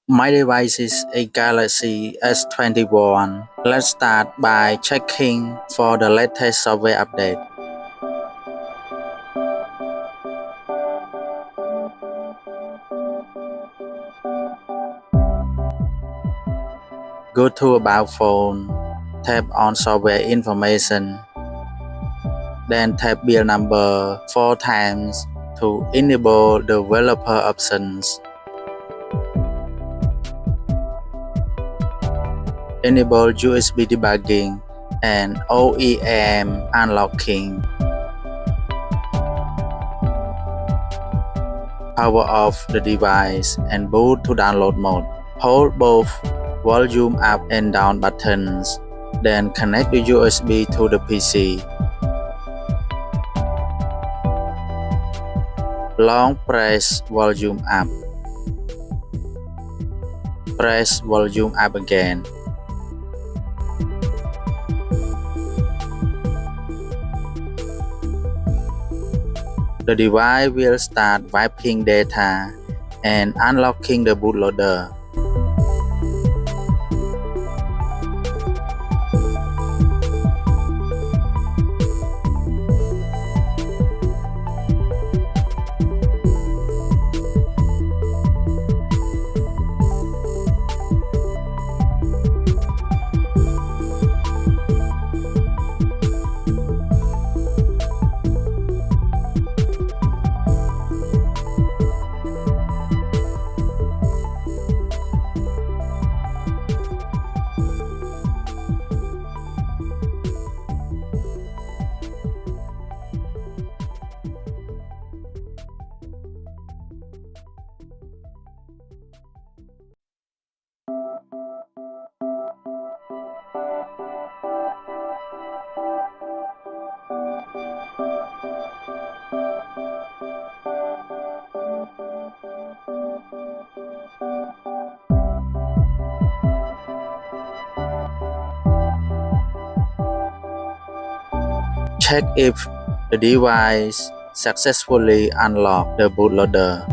My device is a Galaxy S21. Let's start by checking for the latest software update. Go to About Phone, tap on Software Information, then tap Build Number 4 times to enable developer options. Enable USB debugging and OEM unlocking. Power off the device and boot to download mode. Hold both volume up and down buttons, then connect the USB to the PC. Long press volume up. Press volume up again. The device will start wiping data and unlocking the bootloader. Check if the device successfully unlocked the bootloader.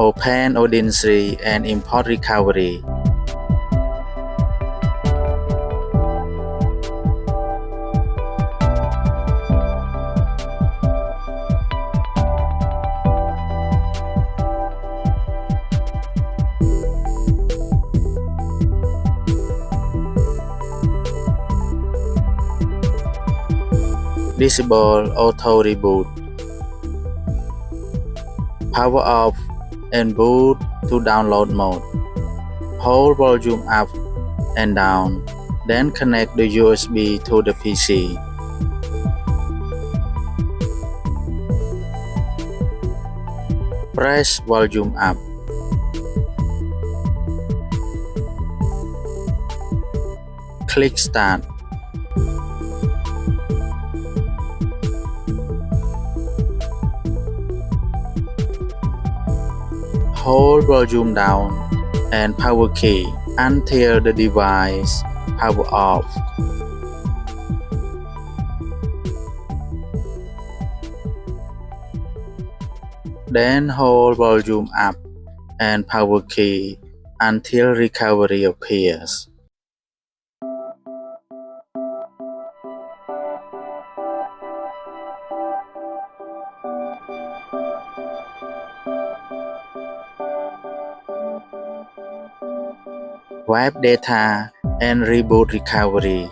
Open Odin 3 and import recovery. Disable auto reboot. Power off and boot to download mode. Hold volume up and down, then connect the USB to the PC. Press volume up. Click Start. Hold volume down and power key until the device power off. Then hold volume up and power key until recovery appears. Wipe data and reboot recovery.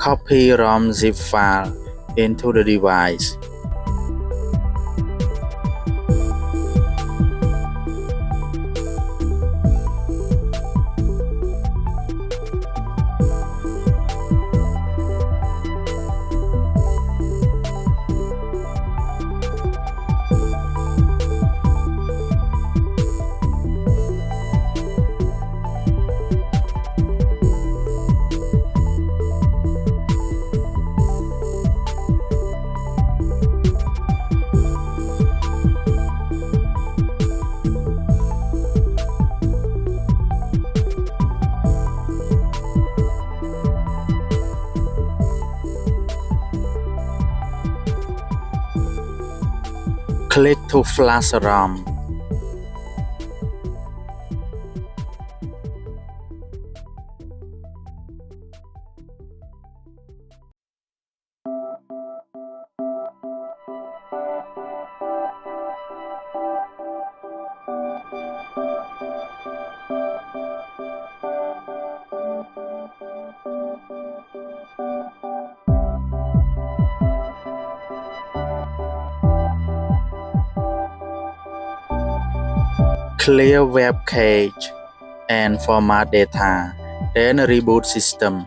copy ROM zip file into the device. Click to flash ROM. Clear web cache and format data, then reboot system.